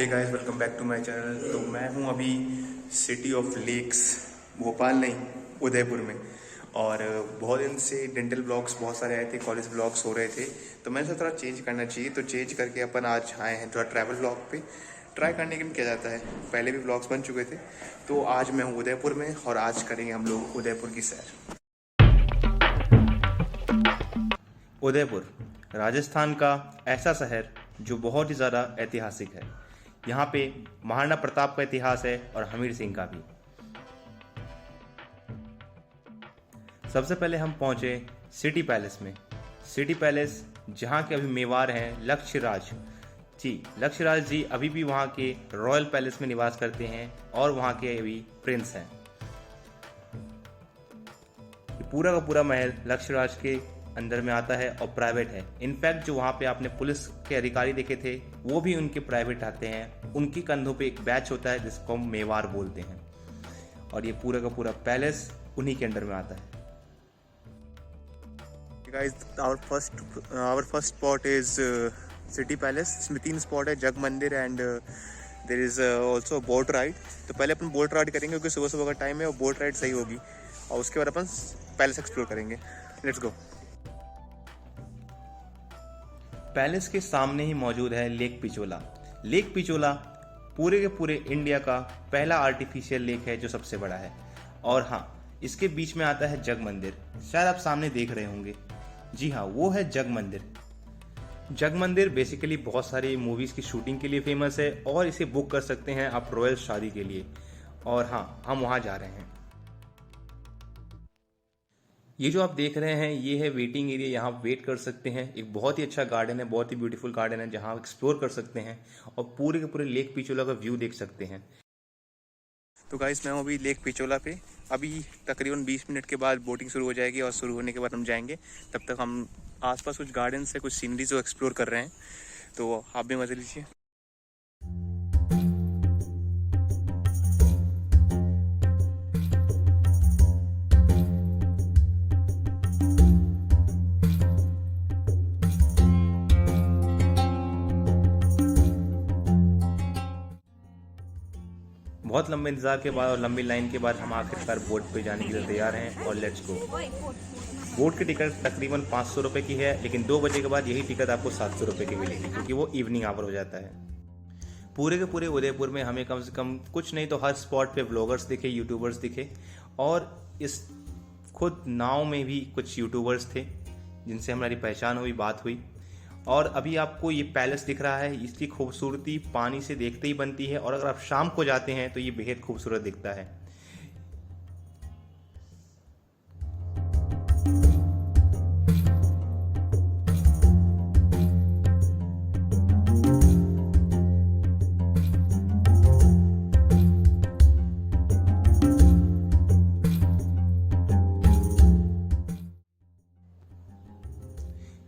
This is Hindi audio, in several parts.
Hey guys, welcome back to my channel. तो मैं हूं अभी सिटी ऑफ लेक्स, भोपाल नहीं, उदयपुर में। और बहुत दिन से डेंटल ब्लॉग्स बहुत सारे आए थे, कॉलेज ब्लॉग्स हो रहे थे, तो मैंने सोचा थोड़ा चेंज करना चाहिए। तो चेंज करके अपन आज आए हैं थोड़ा ट्रैवल ब्लॉग पे ट्राई करने के लिए। किया जाता है, पहले भी ब्लॉग्स बन चुके थे। तो आज मैं हूँ उदयपुर में और आज करेंगे हम लोग उदयपुर की सैर। उदयपुर राजस्थान का ऐसा शहर जो बहुत ही ज़्यादा ऐतिहासिक है। यहाँ पे महाराणा प्रताप का इतिहास है और हमीर सिंह का भी। सबसे पहले हम पहुँचे सिटी पैलेस में। सिटी पैलेस जहाँ के अभी मेवार हैं लक्ष्यराज जी अभी भी वहाँ के रॉयल पैलेस में निवास करते हैं और वहाँ के अभी प्रिंस हैं। पूरा का पूरा महल लक्ष्यराज के अंदर में आता है और प्राइवेट है। इनफैक्ट जो वहाँ पे आपने पुलिस के अधिकारी देखे थे वो भी उनके प्राइवेट आते हैं। उनके कंधों पे एक बैच होता है जिसको हम मेवार बोलते हैं, और ये पूरा का पूरा पैलेस उन्हीं के अंडर में आता है। Guys, our first spot is City Palace. इसमें 3 स्पॉट है, Jag Mandir and there is also boat ride. तो पहले अपन बोट राइड करेंगे क्योंकि सुबह सुबह का टाइम है और बोट राइड सही होगी, और उसके बाद अपन पैलेस एक्सप्लोर करेंगे। Let's go. पैलेस के सामने ही मौजूद है लेक पिचोला। लेक पिचोला पूरे के पूरे इंडिया का पहला आर्टिफिशियल लेक है जो सबसे बड़ा है। और हाँ, इसके बीच में आता है जग मंदिर, शायद आप सामने देख रहे होंगे। जी हाँ, वो है जग मंदिर। जग मंदिर बेसिकली बहुत सारी मूवीज़ की शूटिंग के लिए फेमस है और इसे बुक कर सकते हैं आप रॉयल शादी के लिए। और हाँ, हम वहाँ जा रहे हैं। ये जो आप देख रहे हैं ये है वेटिंग एरिया, यहाँ आप वेट कर सकते हैं। एक बहुत ही अच्छा गार्डन है, बहुत ही ब्यूटीफुल गार्डन है जहाँ आप एक्सप्लोर कर सकते हैं और पूरे के पूरे लेक पिचोला का व्यू देख सकते हैं। तो गाइस, मैं हूँ अभी लेक पिचोला पे। अभी तकरीबन 20 मिनट के बाद बोटिंग शुरू हो जाएगी और शुरू होने के बाद हम जाएंगे। तब तक हम आसपास कुछ गार्डन से कुछ सीनरीज को एक्सप्लोर कर रहे हैं, तो आप भी मजे लीजिए। बहुत लंबे इंतजार के बाद और लंबी लाइन के बाद हम आखिरकार बोट पे जाने के लिए तैयार हैं और लेट्स गो। बोट की टिकट तकरीबन 500 रुपये की है, लेकिन 2 बजे के बाद यही टिकट आपको 700 रुपये की मिलेगी क्योंकि वो इवनिंग आवर हो जाता है। पूरे के पूरे उदयपुर में हमें कम से कम कुछ नहीं तो हर स्पॉट पे व्लॉगर्स दिखे, यूट्यूबर्स दिखे, और इस खुद नाव में भी कुछ यूट्यूबर्स थे जिनसे हमारी पहचान हुई, बात हुई। और अभी आपको ये पैलेस दिख रहा है, इसकी खूबसूरती पानी से देखते ही बनती है, और अगर आप शाम को जाते हैं तो ये बेहद खूबसूरत दिखता है।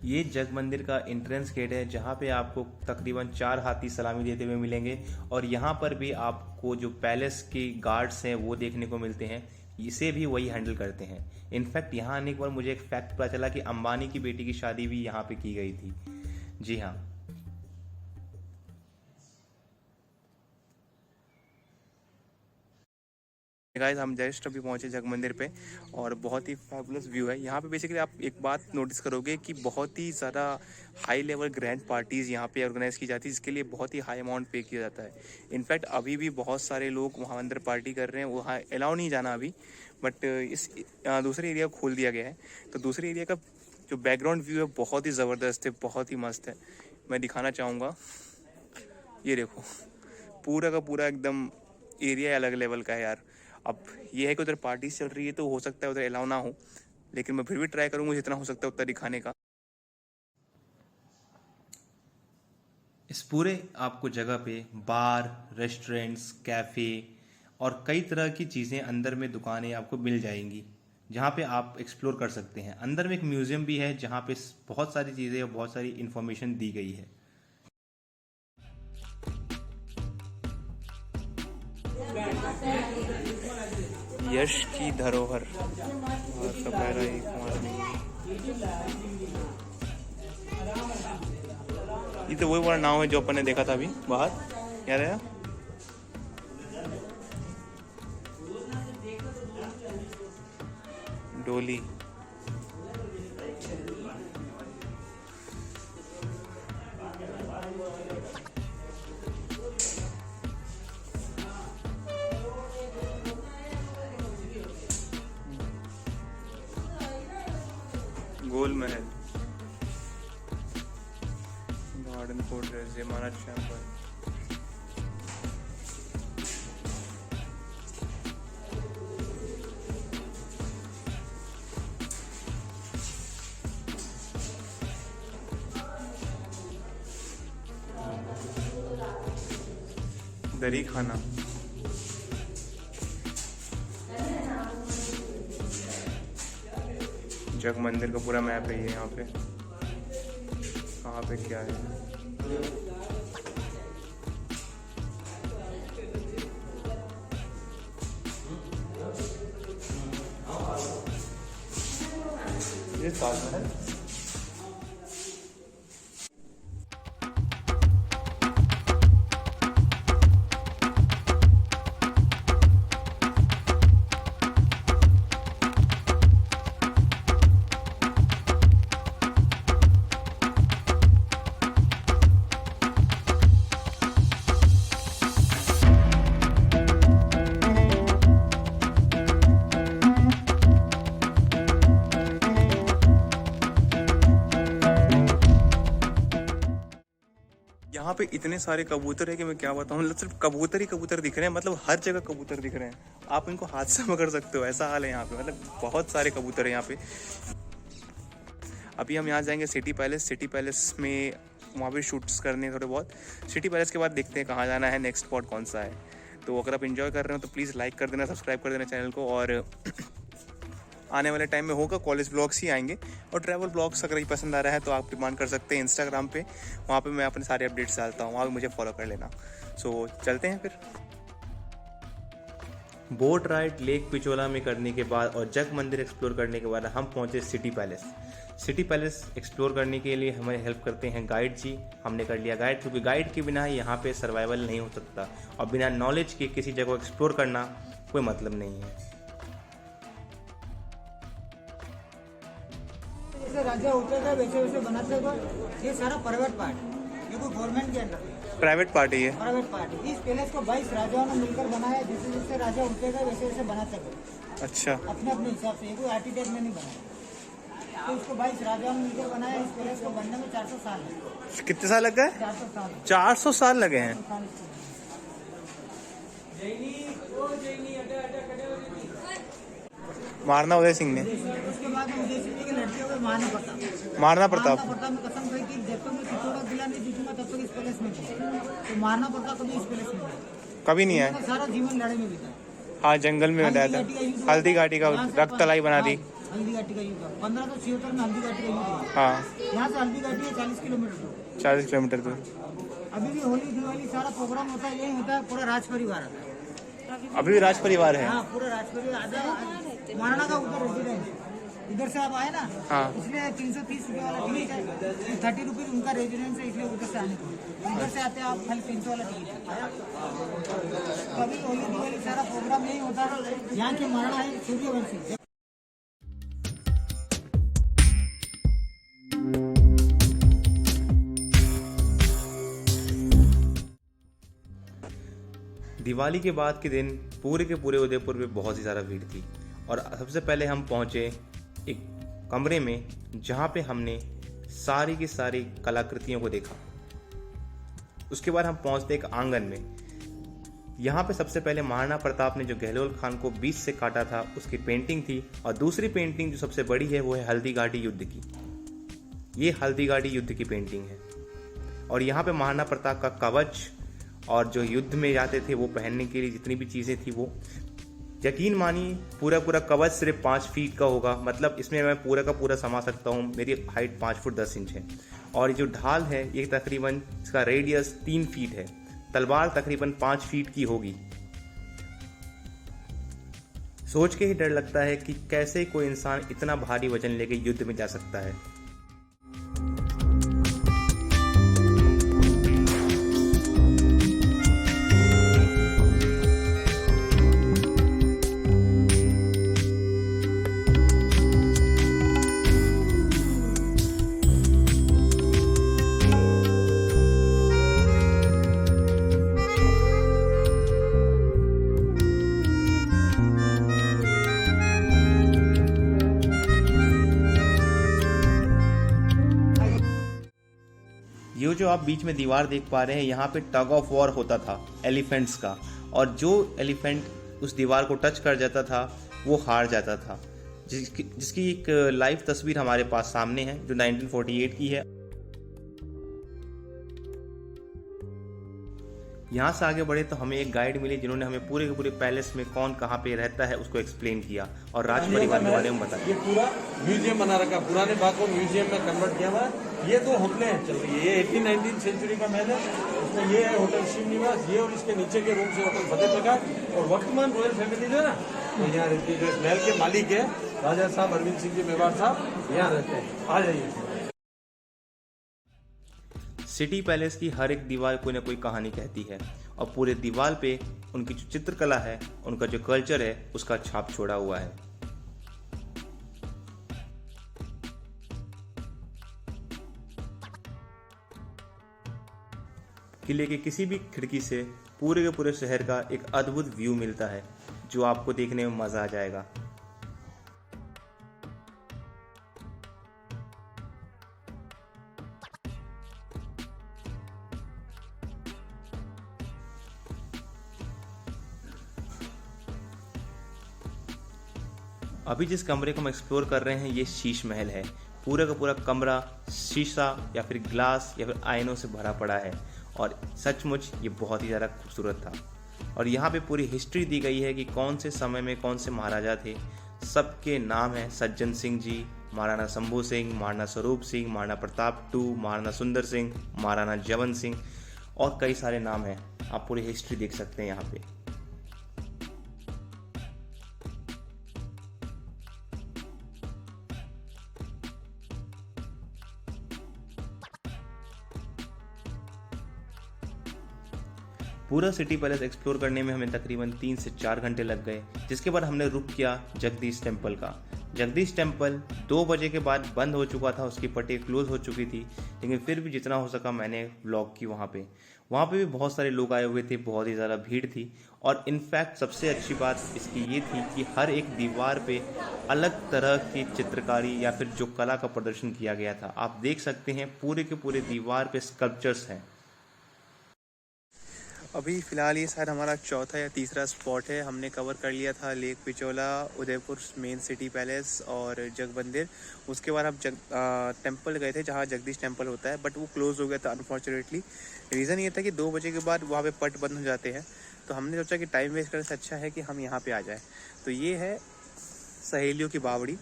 ये जग मंदिर का एंट्रेंस गेट है जहाँ पे आपको तकरीबन 4 हाथी सलामी देते हुए मिलेंगे, और यहाँ पर भी आपको जो पैलेस के गार्ड्स हैं वो देखने को मिलते हैं। इसे भी वही हैंडल करते हैं। इनफैक्ट यहाँ आने के बाद मुझे एक फैक्ट पता चला कि अंबानी की बेटी की शादी भी यहाँ पे की गई थी। जी हाँ। गाइस, हम जस्ट अभी पहुंचे जग मंदिर पे और बहुत ही फैबुलस व्यू है यहाँ पे। बेसिकली आप एक बात नोटिस करोगे कि बहुत ही ज़्यादा हाई लेवल ग्रैंड पार्टीज़ यहाँ पे ऑर्गेनाइज की जाती है, जिसके लिए बहुत ही हाई अमाउंट पे किया जाता है। इनफैक्ट अभी भी बहुत सारे लोग वहाँ अंदर पार्टी कर रहे हैं, वहाँ अलाउ नहीं जाना अभी, बट इस दूसरे एरिया को खोल दिया गया है। तो दूसरे एरिया का जो बैकग्राउंड व्यू है बहुत ही ज़बरदस्त है, बहुत ही मस्त है। मैं दिखाना चाहूँगा, ये देखो पूरा का पूरा एकदम एरिया अलग लेवल का है यार। अब ये है कि उधर पार्टीज चल रही है तो हो सकता है उधर अलाउ ना हो, लेकिन मैं फिर भी ट्राई करूंगा जितना हो सकता है उतना दिखाने का। इस पूरे आपको जगह पे बार, रेस्टोरेंट्स, कैफ़े और कई तरह की चीज़ें अंदर में दुकानें आपको मिल जाएंगी जहाँ पे आप एक्सप्लोर कर सकते हैं। अंदर में एक म्यूज़ियम भी है जहाँ पे बहुत सारी चीज़ें और बहुत सारी इन्फॉर्मेशन दी गई है। यश की धरोहर ये तो वही वाला नाव है जो अपन ने देखा था अभी बाहर। यार है डोली। गोल महल, गार्डन फोर्ट्रेस, जयमाना चैम्बर। दरी खाना, जग मंदिर का पूरा मैप है ये। यहाँ पे कहाँ पे क्या है। ये ताजमहल। यहाँ पे इतने सारे कबूतर है कि मैं क्या बताऊँ, मतलब सिर्फ कबूतर ही कबूतर दिख रहे हैं, मतलब हर जगह कबूतर दिख रहे हैं। आप इनको हाथ से पकड़ सकते हो, ऐसा हाल है यहाँ पे, मतलब बहुत सारे कबूतर है यहाँ पे। अभी हम यहाँ जाएंगे सिटी पैलेस। सिटी पैलेस में वहाँ पे शूट्स करने थोड़े बहुत। सिटी पैलेस के बाद देखते हैं कहाँ जाना है, नेक्स्ट स्पॉट कौन सा है। तो अगर आप इन्जॉय कर रहे हो तो प्लीज़ लाइक कर देना, सब्सक्राइब कर देना चैनल को। और आने वाले टाइम में होगा कॉलेज ब्लॉग्स ही आएंगे, और ट्रैवल ब्लॉग्स अगर ये पसंद आ रहा है तो आप डिमांड कर सकते हैं इंस्टाग्राम पे, वहाँ पे मैं अपने सारे अपडेट्स डालता हूँ, वहाँ पे मुझे फॉलो कर लेना। सो चलते हैं फिर। बोट राइड लेक पिचोला में करने के बाद और जग मंदिर एक्सप्लोर करने के बाद हम पहुंचे city palace. City palace explore करने के लिए हमें हेल्प करते हैं गाइड जी। हमने कर लिया गाइड, क्योंकि गाइड के बिना यहाँ पे सर्वाइवल नहीं हो सकता, और बिना नॉलेज के किसी जगह को एक्सप्लोर करना कोई मतलब नहीं है। जैसे राजा होते थे वैसे वैसे बनाते थे। ये सारा प्राइवेट पार्ट है, ये कोई गवर्नमेंट के अंदर है, प्राइवेट पार्टी है। प्राइवेट पार्ट है। इस पैलेस को 22 राजाओं ने मिलकर बनाया। जैसे जैसे राजा होते गए वैसे वैसे बनाते गए, अच्छा, अपने अपने हिसाब से। ये कोई आर्किटेक्ट ने नहीं बनाया, तो इसको 22 राजाओं ने मिलकर बनाया। इस पैलेस को बनने में 400 साल लगे। कितने साल लग गए? 400 साल। 400 साल लगे हैं। मारना उदय सिंह ने। उसके बाद उदय सिंह की लड़कियों को महाराणा प्रताप। महाराणा प्रताप ने कसम खाई कि जब तक मैं चित्तौड़ किला नहीं जीतूंगा तब तक इस पैलेस में नहीं। तो महाराणा प्रताप कभी इस पैलेस में नहीं, कभी नहीं आया। सारा जीवन लड़ाई में बीता। हाँ, जंगल में बताया था, हल्दी घाटी का रक्त तलाई बना दी। हल्दी घाटी का युद्ध 1576 में हल्दी घाटी का युद्ध हुआ। हाँ, यहाँ से हल्दी घाटी है 40 किलोमीटर दूर। 40 किलोमीटर दूर। अभी भी होली दिवाली सारा प्रोग्राम होता है, यही होता है। पूरा राज परिवार आता है। अभी भी राज परिवार है। हाँ, पूरा राज परिवार आधा महाराणा का उधर रेजिडेंस। इधर से आप आए ना, हाँ। इसलिए 330 रुपये वाला टिकट है। 30 रुपये उनका रेजिडेंस है, इसलिए उधर से आने को। इधर से आते हैं आप खाली 300 वाला टिकट है। कभी होली दिवाली सारा प्रोग्राम यही होता है। यहाँ के महाराणा है सूर्यवंशी। दिवाली के बाद के दिन पूरे के पूरे उदयपुर में बहुत ही ज़्यादा भीड़ थी, और सबसे पहले हम पहुँचे एक कमरे में जहाँ पे हमने सारी की सारी कलाकृतियों को देखा। उसके बाद हम पहुँचते एक आंगन में। यहाँ पे सबसे पहले महाराणा प्रताप ने जो गहलोल खान को 20 से काटा था उसकी पेंटिंग थी, और दूसरी पेंटिंग जो सबसे बड़ी है वो है हल्दी घाटी युद्ध की। ये हल्दी घाटी युद्ध की पेंटिंग है, और यहाँ पे महाराणा प्रताप का कवच और जो युद्ध में जाते थे वो पहनने के लिए जितनी भी चीज़ें थी वो, यकीन मानिए पूरा पूरा कवच सिर्फ 5 फीट का होगा। मतलब इसमें मैं पूरा का पूरा समा सकता हूँ। मेरी हाइट 5 फुट 10 इंच है, और ये जो ढाल है ये तकरीबन इसका रेडियस 3 फीट है। तलवार तकरीबन 5 फीट की होगी। सोच के ही डर लगता है कि कैसे कोई इंसान इतना भारी वजन लेके युद्ध में जा सकता है। जो आप बीच में दीवार देख पा रहे हैं, यहाँ पे टग ऑफ वॉर होता था एलिफेंट्स का, और जो एलिफेंट उस दीवार को टच कर जाता था वो हार जाता था, जिसकी एक लाइव तस्वीर हमारे पास सामने है जो 1948 की है। यहाँ से आगे बढ़े तो हमें एक गाइड मिली जिन्होंने हमें पूरे के पूरे पैलेस में कौन कहाँ पे रहता है उसको एक्सप्लेन किया और राज परिवार के बारे में बताया। ये पूरा म्यूजियम बना रखा, पुराने बाग को म्यूजियम में कन्वर्ट किया हुआ है। ये 2 होटलें चल रही है, ये 18-19 सेंचुरी का महल है, उसमें ये है होटल शिव निवास, ये और इसके नीचे के रूम से होटल फतेह प्रकाश, और वर्तमान रॉयल फैमिली जो है ना तो यहाँ रहती है। जो इस महल के मालिक है राजा साहब अरविंद सिंह जी मेवाड़ साहब, यहाँ रहते हैं। आ जाइए। सिटी पैलेस की हर एक दीवार कोई ना कोई कहानी कहती है और पूरे दीवार पे उनकी जो चित्रकला है, उनका जो कल्चर है, उसका छाप छोड़ा हुआ है। किले के किसी भी खिड़की से पूरे के पूरे शहर का एक अद्भुत व्यू मिलता है जो आपको देखने में मजा आ जाएगा। अभी जिस कमरे को हम एक्सप्लोर कर रहे हैं ये शीश महल है। पूरा का पूरा कमरा शीशा या फिर ग्लास या फिर आयनों से भरा पड़ा है और सचमुच ये बहुत ही ज़्यादा खूबसूरत था। और यहाँ पे पूरी हिस्ट्री दी गई है कि कौन से समय में कौन से महाराजा थे। सबके नाम हैं सज्जन सिंह जी, महाराणा शंभू सिंह, महाराणा स्वरूप सिंह, महाराणा प्रताप II, महाराणा सुंदर सिंह, महाराणा जवन सिंह और कई सारे नाम हैं। आप पूरी हिस्ट्री देख सकते हैं यहाँ पे। पूरा सिटी पैलेस एक्सप्लोर करने में हमें तकरीबन 3 से 4 घंटे लग गए, जिसके बाद हमने रुक किया जगदीश टेम्पल का। जगदीश टेम्पल 2 बजे के बाद बंद हो चुका था, उसकी पट्टी क्लोज हो चुकी थी, लेकिन फिर भी जितना हो सका मैंने व्लॉग की वहाँ पे भी बहुत सारे लोग आए हुए थे, बहुत ही ज़्यादा भीड़ थी। और इनफैक्ट सबसे अच्छी बात इसकी ये थी कि हर एक दीवार पे अलग तरह की चित्रकारी या फिर जो कला का प्रदर्शन किया गया था। आप देख सकते हैं पूरे के पूरे दीवार पे स्कल्पचर्स हैं। अभी फ़िलहाल ये शायद हमारा चौथा या तीसरा स्पॉट है। हमने कवर कर लिया था lake Pichola, Udaipur main city palace और जग मंदिर। उसके बाद हम टेम्पल गए थे जहाँ जगदीश टेम्पल होता है, बट वो क्लोज़ हो गया था अनफॉर्चुनेटली। रीज़न ये था कि 2 बजे के बाद वहाँ पे पट बंद हो जाते हैं, तो हमने सोचा कि टाइम वेस्ट करने से अच्छा है कि हम यहाँ पे आ जाए। तो ये है सहेलियों की बावड़ी।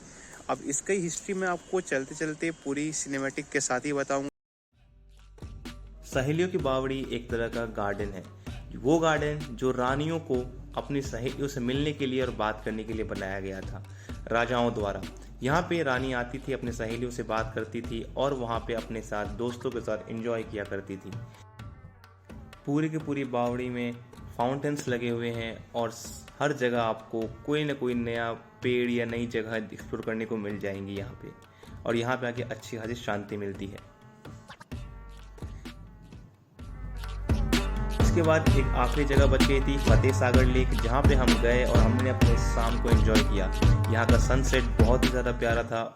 अब इसकी हिस्ट्री में आपको चलते चलते पूरी सिनेमैटिक के साथ ही बताऊँगा। सहेलियों की बावड़ी एक तरह का गार्डन है, वो गार्डन जो रानियों को अपनी सहेलियों से मिलने के लिए और बात करने के लिए बनाया गया था राजाओं द्वारा। यहाँ पे रानी आती थी, अपने सहेलियों से बात करती थी और वहाँ पे अपने साथ दोस्तों के साथ एंजॉय किया करती थी। पूरी की पूरी बावड़ी में फाउंटेन्स लगे हुए हैं और हर जगह आपको कोई ना कोई नया पेड़ या नई जगह एक्सप्लोर करने को मिल जाएंगी यहाँ पे, और यहाँ पे आके अच्छी खासी शांति मिलती है। इसके बाद एक आखिरी जगह बच गई थी फतेह सागर लेक, जहाँ पे हम गए और हमने अपने शाम को एंजॉय किया। यहाँ का सनसेट बहुत ही ज़्यादा प्यारा था